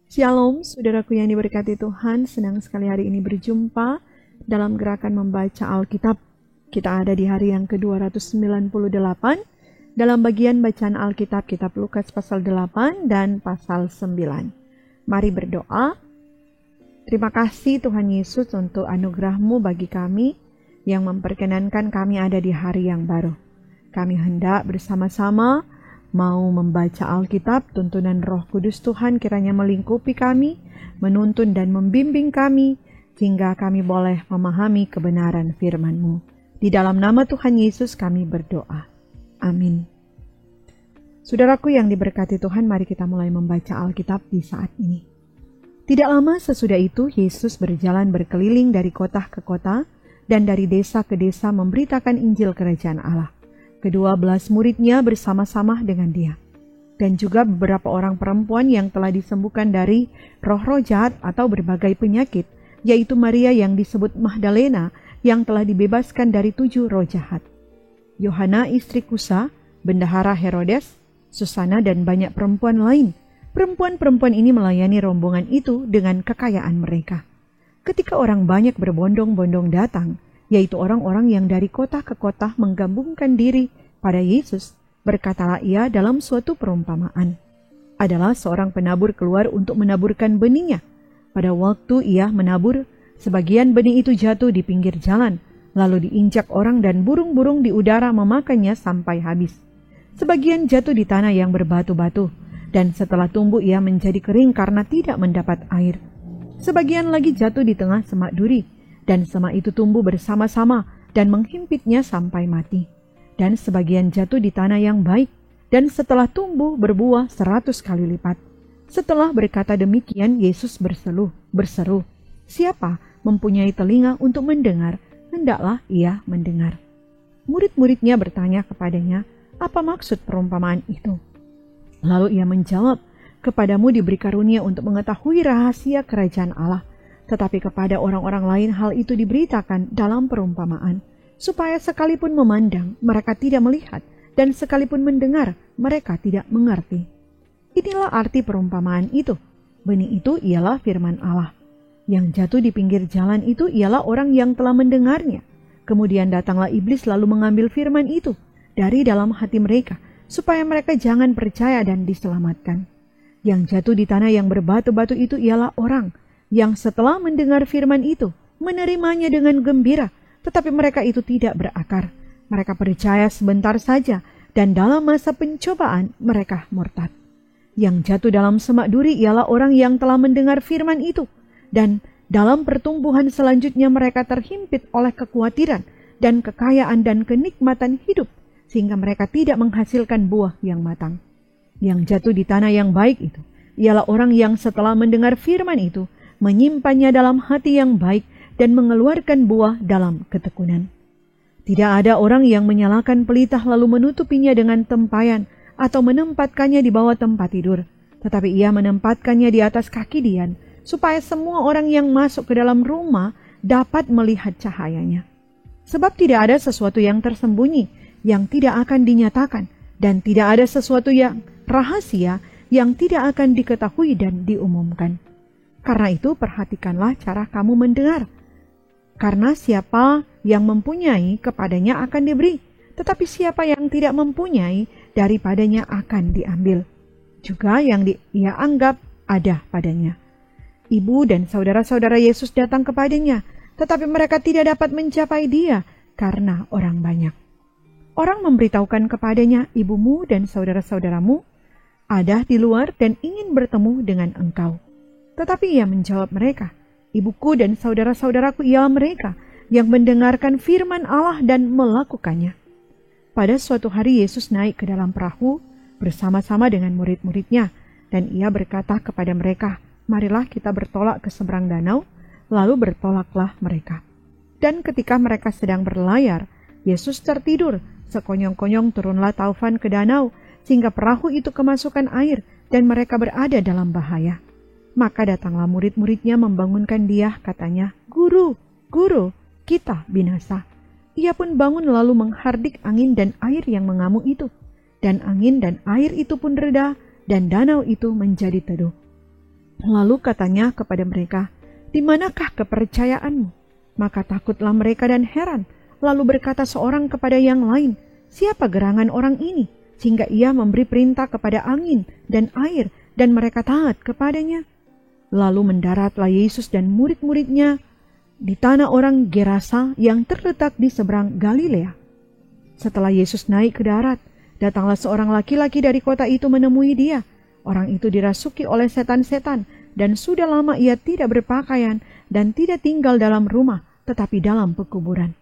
Shalom, saudaraku yang diberkati Tuhan, senang sekali hari ini berjumpa dalam gerakan membaca Alkitab. Kita ada di hari yang ke-298 dalam bagian bacaan Alkitab, kitab Lukas pasal 8 dan pasal 9. Mari berdoa. Terima kasih Tuhan Yesus untuk anugerah-Mu bagi kami yang memperkenankan kami ada di hari yang baru. Kami hendak bersama-sama mau membaca Alkitab, tuntunan Roh Kudus Tuhan kiranya melingkupi kami, menuntun dan membimbing kami, sehingga kami boleh memahami kebenaran firman-Mu. Di dalam nama Tuhan Yesus kami berdoa. Amin. Saudaraku yang diberkati Tuhan, mari kita mulai membaca Alkitab di saat ini. Tidak lama sesudah itu, Yesus berjalan berkeliling dari kota ke kota dan dari desa ke desa memberitakan Injil Kerajaan Allah. Ke-12 muridnya bersama-sama dengan dia. Dan juga beberapa orang perempuan yang telah disembuhkan dari roh-roh jahat atau berbagai penyakit, yaitu Maria yang disebut Magdalena yang telah dibebaskan dari 7 roh jahat. Yohana istri Kusa, bendahara Herodes, Susana dan banyak perempuan lain. Perempuan-perempuan ini melayani rombongan itu dengan kekayaan mereka. Ketika orang banyak berbondong-bondong datang, yaitu orang-orang yang dari kota ke kota menggabungkan diri pada Yesus, berkatalah ia dalam suatu perumpamaan. Adalah seorang penabur keluar untuk menaburkan benihnya. Pada waktu ia menabur, sebagian benih itu jatuh di pinggir jalan, lalu diinjak orang dan burung-burung di udara memakannya sampai habis. Sebagian jatuh di tanah yang berbatu-batu, dan setelah tumbuh ia menjadi kering karena tidak mendapat air. Sebagian lagi jatuh di tengah semak duri, dan semak itu tumbuh bersama-sama dan menghimpitnya sampai mati. Dan sebagian jatuh di tanah yang baik, dan setelah tumbuh berbuah 100 kali lipat. Setelah berkata demikian, Yesus berseru, "Siapa mempunyai telinga untuk mendengar, hendaklah ia mendengar." Murid-muridnya bertanya kepadanya, "Apa maksud perumpamaan itu?" Lalu ia menjawab, "Kepadamu diberi karunia untuk mengetahui rahasia kerajaan Allah, tetapi kepada orang-orang lain hal itu diberitakan dalam perumpamaan, supaya sekalipun memandang, mereka tidak melihat, dan sekalipun mendengar, mereka tidak mengerti." Inilah arti perumpamaan itu. Benih itu ialah firman Allah. Yang jatuh di pinggir jalan itu ialah orang yang telah mendengarnya. Kemudian datanglah iblis lalu mengambil firman itu dari dalam hati mereka, supaya mereka jangan percaya dan diselamatkan. Yang jatuh di tanah yang berbatu-batu itu ialah orang yang setelah mendengar firman itu, menerimanya dengan gembira, tetapi mereka itu tidak berakar. Mereka percaya sebentar saja, dan dalam masa pencobaan mereka murtad. Yang jatuh dalam semak duri ialah orang yang telah mendengar firman itu, dan dalam pertumbuhan selanjutnya mereka terhimpit oleh kekhawatiran dan kekayaan dan kenikmatan hidup, sehingga mereka tidak menghasilkan buah yang matang. Yang jatuh di tanah yang baik itu ialah orang yang setelah mendengar firman itu, menyimpannya dalam hati yang baik dan mengeluarkan buah dalam ketekunan. Tidak ada orang yang menyalakan pelita lalu menutupinya dengan tempayan atau menempatkannya di bawah tempat tidur, tetapi ia menempatkannya di atas kaki dian, supaya semua orang yang masuk ke dalam rumah dapat melihat cahayanya. Sebab tidak ada sesuatu yang tersembunyi yang tidak akan dinyatakan, dan tidak ada sesuatu yang rahasia yang tidak akan diketahui dan diumumkan. Karena itu perhatikanlah cara kamu mendengar. Karena siapa yang mempunyai, kepadanya akan diberi. Tetapi siapa yang tidak mempunyai, daripadanya akan diambil. Juga yang ia anggap ada padanya. Ibu dan saudara-saudara Yesus datang kepadanya, tetapi mereka tidak dapat mencapai dia karena orang banyak. Orang memberitahukan kepadanya, "Ibumu dan saudara-saudaramu ada di luar dan ingin bertemu dengan engkau." Tetapi ia menjawab mereka, "Ibuku dan saudara-saudaraku ialah mereka yang mendengarkan firman Allah dan melakukannya." Pada suatu hari Yesus naik ke dalam perahu bersama-sama dengan murid-muridnya, dan ia berkata kepada mereka, "Marilah kita bertolak ke seberang danau." Lalu bertolaklah mereka. Dan ketika mereka sedang berlayar, Yesus tertidur. Sekonyong-konyong turunlah taufan ke danau, sehingga perahu itu kemasukan air, dan mereka berada dalam bahaya. Maka datanglah murid-muridnya membangunkan dia, katanya, "Guru, "Guru, kita binasa." Ia pun bangun lalu menghardik angin dan air yang mengamuk itu. Dan angin dan air itu pun reda, dan danau itu menjadi teduh. Lalu katanya kepada mereka, "Di manakah kepercayaanmu?" Maka takutlah mereka dan heran. Lalu berkata seorang kepada yang lain, "Siapa gerangan orang ini, sehingga ia memberi perintah kepada angin dan air, dan mereka taat kepadanya?" Lalu mendaratlah Yesus dan murid-muridnya di tanah orang Gerasa yang terletak di seberang Galilea. Setelah Yesus naik ke darat, datanglah seorang laki-laki dari kota itu menemui dia. Orang itu dirasuki oleh setan-setan, dan sudah lama ia tidak berpakaian dan tidak tinggal dalam rumah, tetapi dalam pekuburan.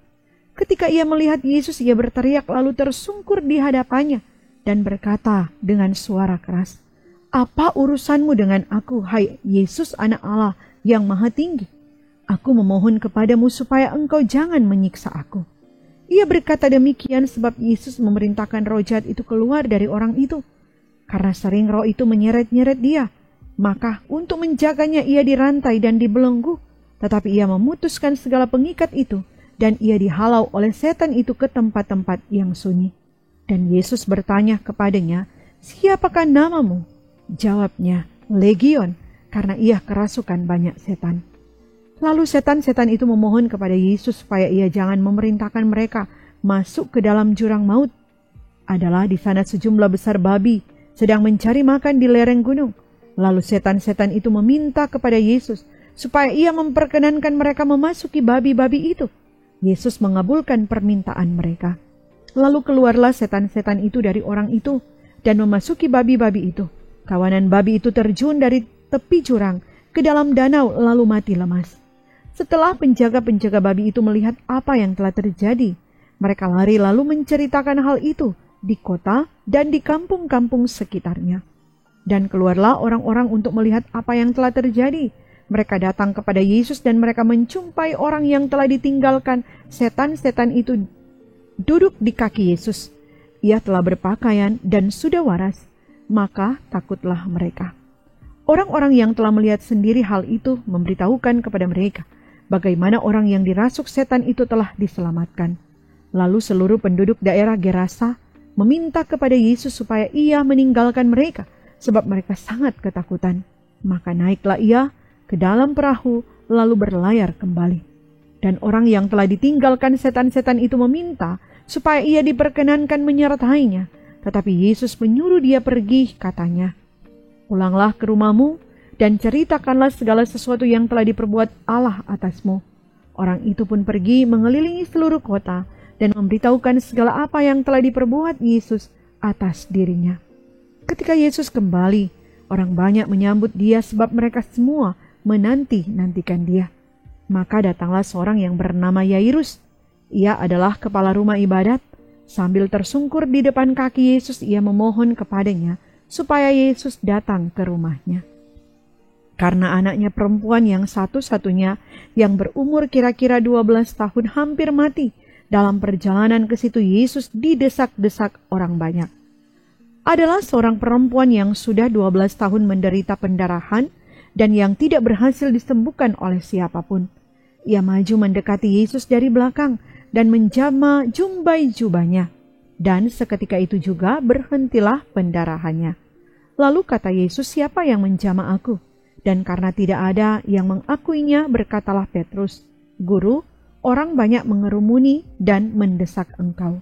Ketika ia melihat Yesus, ia berteriak lalu tersungkur di hadapannya dan berkata dengan suara keras, "Apa urusanmu dengan aku, hai Yesus, Anak Allah yang Maha Tinggi? Aku memohon kepadamu supaya engkau jangan menyiksa aku." Ia berkata demikian sebab Yesus memerintahkan roh jahat itu keluar dari orang itu. Karena sering roh itu menyeret-nyeret dia, maka untuk menjaganya ia dirantai dan dibelenggu. Tetapi ia memutuskan segala pengikat itu, dan ia dihalau oleh setan itu ke tempat-tempat yang sunyi. Dan Yesus bertanya kepadanya, "Siapakah namamu?" Jawabnya, "Legion," karena ia kerasukan banyak setan. Lalu setan-setan itu memohon kepada Yesus supaya ia jangan memerintahkan mereka masuk ke dalam jurang maut. Adalah di sana sejumlah besar babi sedang mencari makan di lereng gunung. Lalu setan-setan itu meminta kepada Yesus supaya ia memperkenankan mereka memasuki babi-babi itu. Yesus mengabulkan permintaan mereka. Lalu keluarlah setan-setan itu dari orang itu dan memasuki babi-babi itu. Kawanan babi itu terjun dari tepi jurang ke dalam danau lalu mati lemas. Setelah penjaga-penjaga babi itu melihat apa yang telah terjadi, mereka lari lalu menceritakan hal itu di kota dan di kampung-kampung sekitarnya. Dan keluarlah orang-orang untuk melihat apa yang telah terjadi. Mereka datang kepada Yesus dan mereka menjumpai orang yang telah ditinggalkan setan-setan itu duduk di kaki Yesus. Ia telah berpakaian dan sudah waras, maka takutlah mereka. Orang-orang yang telah melihat sendiri hal itu memberitahukan kepada mereka bagaimana orang yang dirasuk setan itu telah diselamatkan. Lalu seluruh penduduk daerah Gerasa meminta kepada Yesus supaya ia meninggalkan mereka, sebab mereka sangat ketakutan. Maka naiklah ia ke dalam perahu lalu berlayar kembali. Dan orang yang telah ditinggalkan setan-setan itu meminta supaya ia diperkenankan menyertainya. Tetapi Yesus menyuruh dia pergi, katanya, "Pulanglah ke rumahmu dan ceritakanlah segala sesuatu yang telah diperbuat Allah atasmu." Orang itu pun pergi mengelilingi seluruh kota dan memberitahukan segala apa yang telah diperbuat Yesus atas dirinya. Ketika Yesus kembali, orang banyak menyambut dia sebab mereka semua menanti-nantikan dia. Maka datanglah seorang yang bernama Yairus. Ia adalah kepala rumah ibadat. Sambil tersungkur di depan kaki Yesus, ia memohon kepadanya supaya Yesus datang ke rumahnya. Karena anaknya perempuan yang satu-satunya yang berumur kira-kira 12 tahun hampir mati. Dalam perjalanan ke situ Yesus didesak-desak orang banyak. Adalah seorang perempuan yang sudah 12 tahun menderita pendarahan dan yang tidak berhasil disembuhkan oleh siapapun. Ia maju mendekati Yesus dari belakang dan menjama jumbai jubahnya. Dan seketika itu juga berhentilah pendarahannya. Lalu kata Yesus, "Siapa yang menjama aku?" Dan karena tidak ada yang mengakuinya, berkatalah Petrus, "Guru, orang banyak mengerumuni dan mendesak engkau."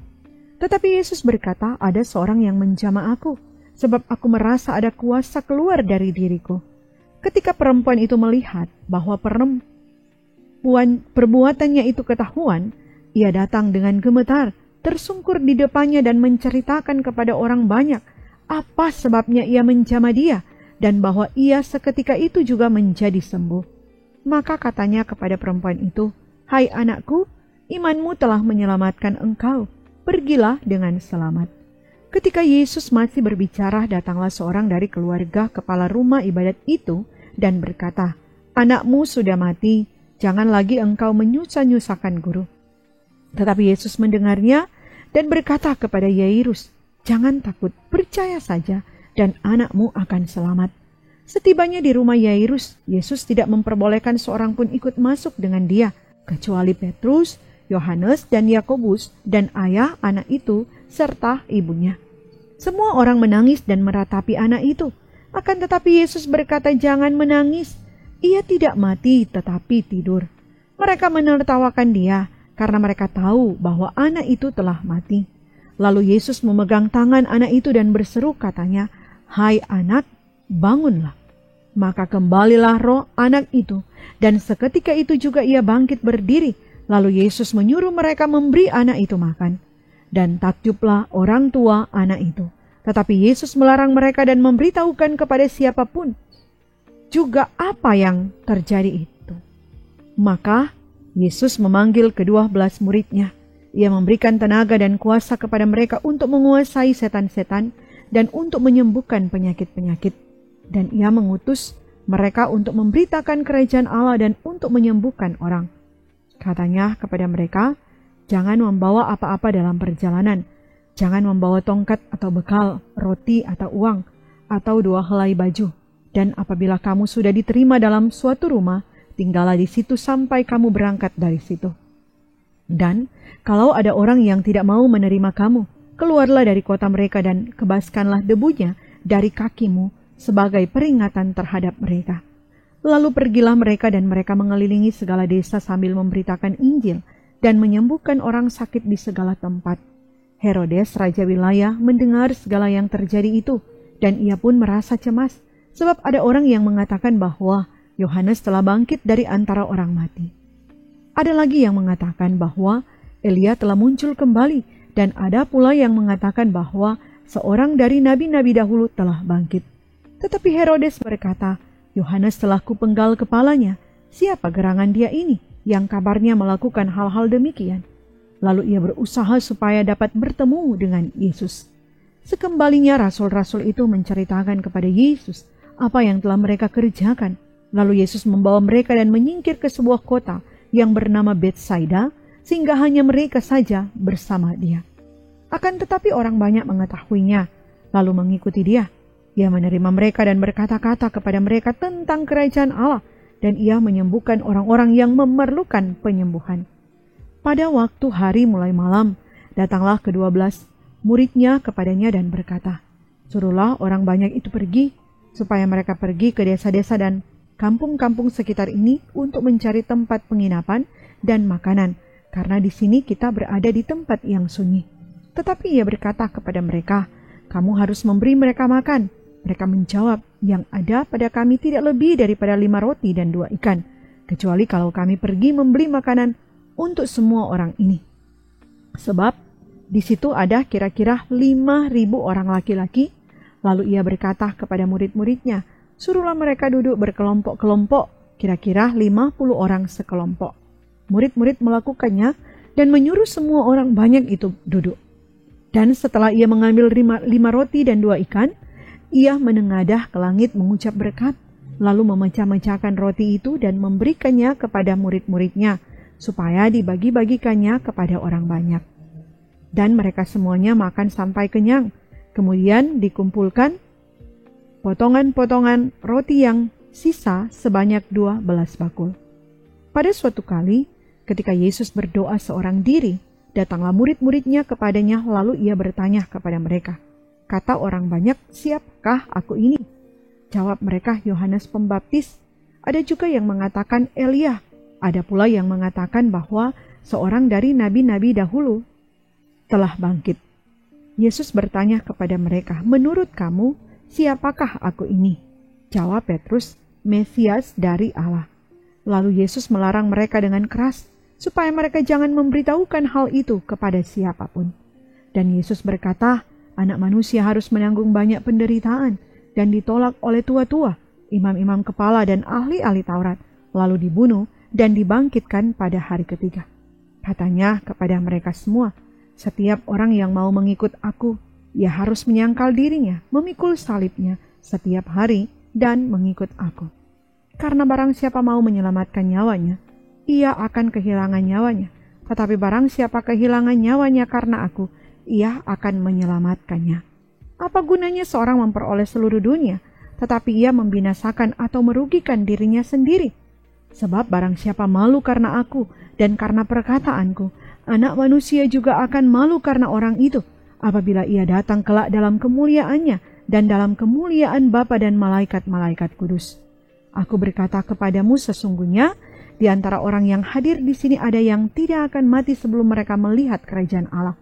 Tetapi Yesus berkata, "Ada seorang yang menjama aku, sebab aku merasa ada kuasa keluar dari diriku." Ketika perempuan itu melihat bahwa perbuatannya itu ketahuan, ia datang dengan gemetar, tersungkur di depannya dan menceritakan kepada orang banyak apa sebabnya ia menjama dia, dan bahwa ia seketika itu juga menjadi sembuh. Maka katanya kepada perempuan itu, "Hai anakku, imanmu telah menyelamatkan engkau. Pergilah dengan selamat." Ketika Yesus masih berbicara, datanglah seorang dari keluarga kepala rumah ibadat itu dan berkata, "Anakmu sudah mati, jangan lagi engkau menyusah-nyusahkan guru." Tetapi Yesus mendengarnya dan berkata kepada Yairus, "Jangan takut, percaya saja, dan anakmu akan selamat." Setibanya di rumah Yairus, Yesus tidak memperbolehkan seorang pun ikut masuk dengan dia, kecuali Petrus, Yohanes, dan Yakobus, dan ayah anak itu, serta ibunya. Semua orang menangis dan meratapi anak itu. Akan tetapi Yesus berkata, "Jangan menangis. Ia tidak mati, tetapi tidur." Mereka menertawakan dia, karena mereka tahu bahwa anak itu telah mati. Lalu Yesus memegang tangan anak itu dan berseru, katanya, "Hai anak, bangunlah." Maka kembalilah roh anak itu, dan seketika itu juga ia bangkit berdiri. Lalu Yesus menyuruh mereka memberi anak itu makan. Dan takjublah orang tua anak itu. Tetapi Yesus melarang mereka dan memberitahukan kepada siapapun juga apa yang terjadi itu. Maka Yesus memanggil ke-12 muridnya. Ia memberikan tenaga dan kuasa kepada mereka untuk menguasai setan-setan dan untuk menyembuhkan penyakit-penyakit. Dan ia mengutus mereka untuk memberitakan kerajaan Allah dan untuk menyembuhkan orang. Katanya kepada mereka, "Jangan membawa apa-apa dalam perjalanan. Jangan membawa tongkat atau bekal, roti atau uang, atau 2 helai baju. Dan apabila kamu sudah diterima dalam suatu rumah, tinggallah di situ sampai kamu berangkat dari situ. Dan kalau ada orang yang tidak mau menerima kamu, keluarlah dari kota mereka dan kebaskanlah debunya dari kakimu sebagai peringatan terhadap mereka." Lalu pergilah mereka dan mereka mengelilingi segala desa sambil memberitakan Injil dan menyembuhkan orang sakit di segala tempat. Herodes, raja wilayah, mendengar segala yang terjadi itu, dan ia pun merasa cemas, sebab ada orang yang mengatakan bahwa Yohanes telah bangkit dari antara orang mati. Ada lagi yang mengatakan bahwa Elia telah muncul kembali, dan ada pula yang mengatakan bahwa seorang dari nabi-nabi dahulu telah bangkit. Tetapi Herodes berkata, "Yohanes telah kupenggal kepalanya. Siapa gerangan dia ini yang kabarnya melakukan hal-hal demikian?" Lalu ia berusaha supaya dapat bertemu dengan Yesus. Sekembalinya rasul-rasul itu menceritakan kepada Yesus apa yang telah mereka kerjakan. Lalu Yesus membawa mereka dan menyingkir ke sebuah kota yang bernama Betsaida, sehingga hanya mereka saja bersama dia. Akan tetapi orang banyak mengetahuinya, lalu mengikuti dia. Ia menerima mereka dan berkata-kata kepada mereka tentang kerajaan Allah, dan ia menyembuhkan orang-orang yang memerlukan penyembuhan. Pada waktu hari mulai malam, datanglah ke-12 muridnya kepadanya dan berkata, "Suruhlah orang banyak itu pergi, supaya mereka pergi ke desa-desa dan kampung-kampung sekitar ini untuk mencari tempat penginapan dan makanan, karena di sini kita berada di tempat yang sunyi." Tetapi ia berkata kepada mereka, "Kamu harus memberi mereka makan." Mereka menjawab, "Yang ada pada kami tidak lebih daripada 5 roti dan 2 ikan, kecuali kalau kami pergi membeli makanan untuk semua orang ini." Sebab di situ ada kira-kira 5.000 orang laki-laki. Lalu ia berkata kepada murid-muridnya, "Suruhlah mereka duduk berkelompok-kelompok, kira-kira 50 orang sekelompok." Murid-murid melakukannya dan menyuruh semua orang banyak itu duduk. Dan setelah ia mengambil 5 roti dan 2 ikan, ia menengadah ke langit mengucap berkat, lalu memecah-mecahkan roti itu dan memberikannya kepada murid-muridnya, supaya dibagi-bagikannya kepada orang banyak. Dan mereka semuanya makan sampai kenyang. Kemudian dikumpulkan potongan-potongan roti yang sisa sebanyak 12 bakul. Pada suatu kali, ketika Yesus berdoa seorang diri, datanglah murid-muridnya kepadanya, lalu ia bertanya kepada mereka, "Kata orang banyak, siapakah aku ini?" Jawab mereka, "Yohanes Pembaptis." Ada juga yang mengatakan Elia. Ada pula yang mengatakan bahwa seorang dari nabi-nabi dahulu telah bangkit. Yesus bertanya kepada mereka, "Menurut kamu, siapakah aku ini?" Jawab Petrus, "Mesias dari Allah." Lalu Yesus melarang mereka dengan keras, supaya mereka jangan memberitahukan hal itu kepada siapapun. Dan Yesus berkata, Anak manusia harus menanggung banyak penderitaan dan ditolak oleh tua-tua, imam-imam kepala dan ahli-ahli Taurat, lalu dibunuh dan dibangkitkan pada hari ketiga. Katanya kepada mereka semua, "Setiap orang yang mau mengikut aku, ia harus menyangkal dirinya, memikul salibnya setiap hari dan mengikut aku. Karena barang siapa mau menyelamatkan nyawanya, ia akan kehilangan nyawanya. Tetapi barang siapa kehilangan nyawanya karena aku, ia akan menyelamatkannya. Apa gunanya seorang memperoleh seluruh dunia, tetapi ia membinasakan atau merugikan dirinya sendiri? Sebab barang siapa malu karena aku dan karena perkataanku, Anak Manusia juga akan malu karena orang itu, apabila ia datang kelak dalam kemuliaannya dan dalam kemuliaan Bapa dan malaikat-malaikat kudus. Aku berkata kepadamu, sesungguhnya di antara orang yang hadir di sini ada yang tidak akan mati sebelum mereka melihat kerajaan Allah."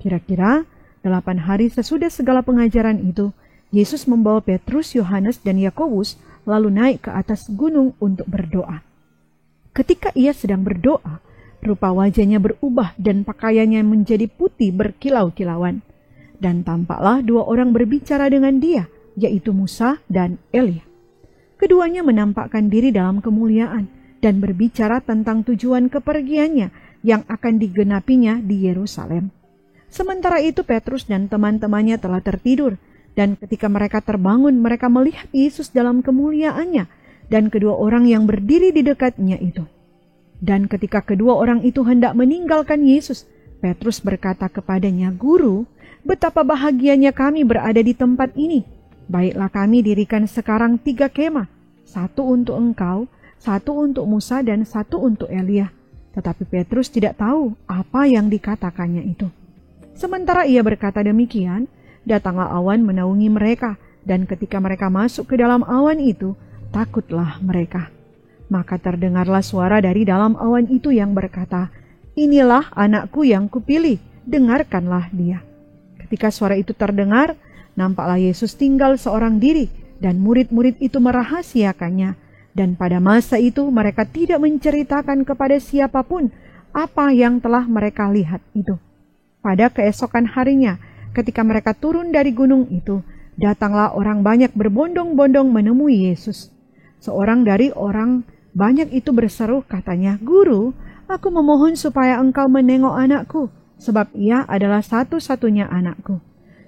Kira-kira 8 hari sesudah segala pengajaran itu, Yesus membawa Petrus, Yohanes, dan Yakobus lalu naik ke atas gunung untuk berdoa. Ketika ia sedang berdoa, rupa wajahnya berubah dan pakaiannya menjadi putih berkilau-kilauan. Dan tampaklah 2 orang berbicara dengan dia, yaitu Musa dan Elia. Keduanya menampakkan diri dalam kemuliaan dan berbicara tentang tujuan kepergiannya yang akan digenapinya di Yerusalem. Sementara itu Petrus dan teman-temannya telah tertidur, dan ketika mereka terbangun, mereka melihat Yesus dalam kemuliaannya dan kedua orang yang berdiri di dekatnya itu. Dan ketika kedua orang itu hendak meninggalkan Yesus, Petrus berkata kepadanya, "Guru, betapa bahagianya kami berada di tempat ini. Baiklah kami dirikan sekarang 3 kemah, 1 untuk engkau, 1 untuk Musa, dan 1 untuk Elia." Tetapi Petrus tidak tahu apa yang dikatakannya itu. Sementara ia berkata demikian, datanglah awan menaungi mereka, dan ketika mereka masuk ke dalam awan itu, takutlah mereka. Maka terdengarlah suara dari dalam awan itu yang berkata, "Inilah anakku yang kupilih, dengarkanlah dia." Ketika suara itu terdengar, nampaklah Yesus tinggal seorang diri, dan murid-murid itu merahasiakannya. Dan pada masa itu mereka tidak menceritakan kepada siapapun apa yang telah mereka lihat itu. Pada keesokan harinya, ketika mereka turun dari gunung itu, datanglah orang banyak berbondong-bondong menemui Yesus. Seorang dari orang banyak itu berseru, katanya, "Guru, aku memohon supaya engkau menengok anakku, sebab ia adalah satu-satunya anakku.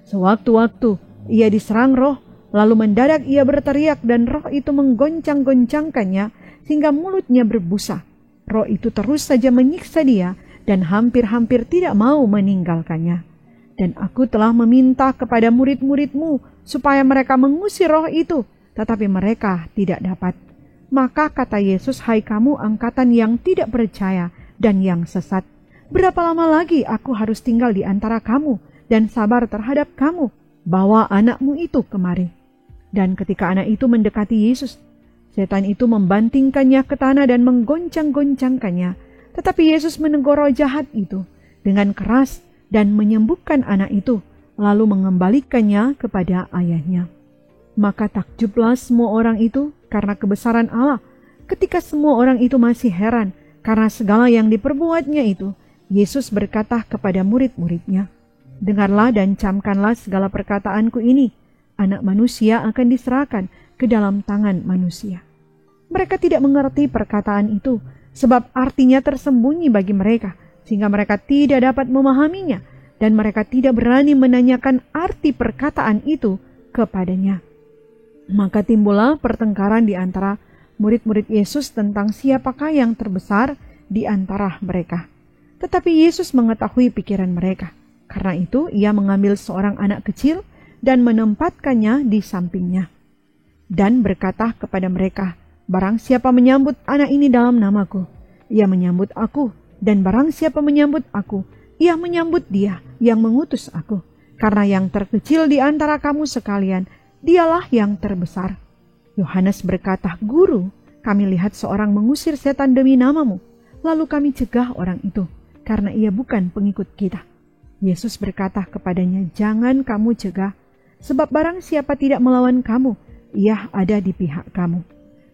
Sewaktu-waktu ia diserang roh, lalu mendadak ia berteriak dan roh itu menggoncang-goncangkannya sehingga mulutnya berbusa. Roh itu terus saja menyiksa dia dan hampir-hampir tidak mau meninggalkannya. Dan aku telah meminta kepada murid-muridmu supaya mereka mengusir roh itu, tetapi mereka tidak dapat." Maka kata Yesus, "Hai kamu angkatan yang tidak percaya dan yang sesat, berapa lama lagi aku harus tinggal di antara kamu dan sabar terhadap kamu? Bawa anakmu itu kemari." Dan ketika anak itu mendekati Yesus, setan itu membantingkannya ke tanah dan menggoncang-goncangkannya. Tetapi Yesus menegur roh jahat itu dengan keras dan menyembuhkan anak itu, lalu mengembalikannya kepada ayahnya. Maka takjublah semua orang itu karena kebesaran Allah. Ketika semua orang itu masih heran karena segala yang diperbuatnya itu, Yesus berkata kepada murid-muridnya, "Dengarlah dan camkanlah segala perkataanku ini. Anak Manusia akan diserahkan ke dalam tangan manusia." Mereka tidak mengerti perkataan itu, sebab artinya tersembunyi bagi mereka, sehingga mereka tidak dapat memahaminya, dan mereka tidak berani menanyakan arti perkataan itu kepadanya. Maka timbullah pertengkaran di antara murid-murid Yesus tentang siapakah yang terbesar di antara mereka. Tetapi Yesus mengetahui pikiran mereka. Karena itu ia mengambil seorang anak kecil dan menempatkannya di sampingnya. Dan berkata kepada mereka, "Barang siapa menyambut anak ini dalam namaku, ia menyambut aku. Dan barang siapa menyambut aku, ia menyambut dia yang mengutus aku. Karena yang terkecil di antara kamu sekalian, dialah yang terbesar." Yohanes berkata, "Guru, kami lihat seorang mengusir setan demi namamu, lalu kami cegah orang itu, karena ia bukan pengikut kita." Yesus berkata kepadanya, "Jangan kamu cegah, sebab barang siapa tidak melawan kamu, ia ada di pihak kamu."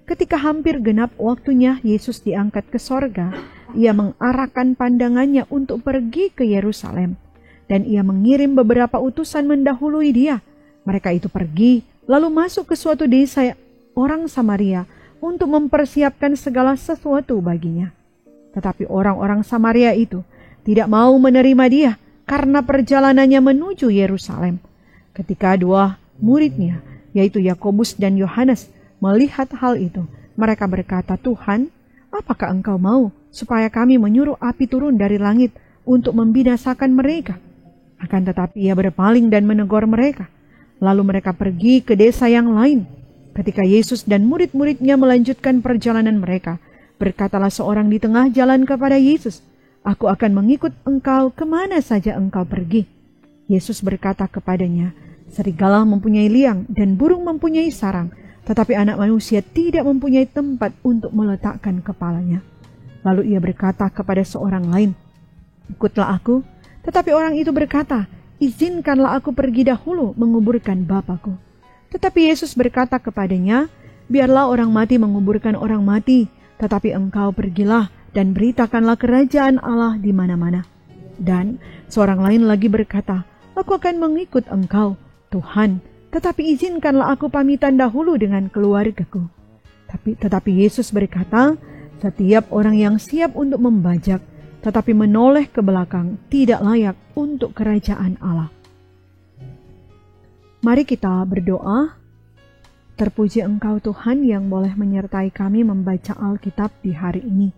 Ketika hampir genap waktunya Yesus diangkat ke sorga, ia mengarahkan pandangannya untuk pergi ke Yerusalem, dan ia mengirim beberapa utusan mendahului dia. Mereka itu pergi, lalu masuk ke suatu desa orang Samaria untuk mempersiapkan segala sesuatu baginya. Tetapi orang-orang Samaria itu tidak mau menerima dia karena perjalanannya menuju Yerusalem. Ketika 2 muridnya, yaitu Yakobus dan Yohanes, melihat hal itu, mereka berkata, "Tuhan, apakah engkau mau supaya kami menyuruh api turun dari langit untuk membinasakan mereka?" Akan tetapi ia berpaling dan menegur mereka. Lalu mereka pergi ke desa yang lain. Ketika Yesus dan murid-muridnya melanjutkan perjalanan mereka, Berkatalah seorang di tengah jalan kepada Yesus, "Aku akan mengikut engkau kemana saja engkau pergi." Yesus berkata kepadanya, "Serigala mempunyai liang dan burung mempunyai sarang, tetapi anak manusia tidak mempunyai tempat untuk meletakkan kepalanya." Lalu ia berkata kepada seorang lain, "Ikutlah aku." Tetapi orang itu berkata, "Izinkanlah aku pergi dahulu menguburkan Bapakku." Tetapi Yesus berkata kepadanya, "Biarlah orang mati menguburkan orang mati, tetapi engkau pergilah dan beritakanlah kerajaan Allah di mana-mana." Dan seorang lain lagi berkata, "Aku akan mengikut engkau, Tuhan, tetapi izinkanlah aku pamitan dahulu dengan keluargaku." Tetapi Yesus berkata, "Setiap orang yang siap untuk membajak, tetapi menoleh ke belakang, tidak layak untuk kerajaan Allah." Mari kita berdoa. Terpuji Engkau Tuhan yang boleh menyertai kami membaca Alkitab di hari ini.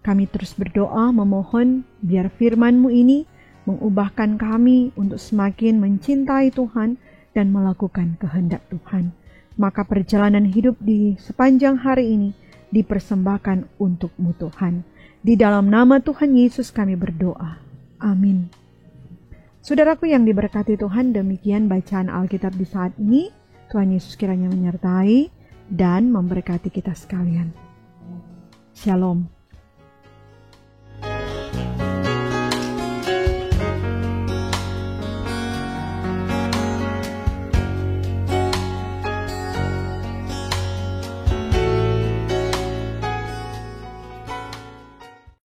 Kami terus berdoa memohon biar firman-Mu ini mengubahkan kami untuk semakin mencintai Tuhan dan melakukan kehendak Tuhan. Maka perjalanan hidup di sepanjang hari ini dipersembahkan untuk-Mu Tuhan. Di dalam nama Tuhan Yesus kami berdoa. Amin. Saudaraku yang diberkati Tuhan, demikian bacaan Alkitab di saat ini. Tuhan Yesus kiranya menyertai dan memberkati kita sekalian. Shalom.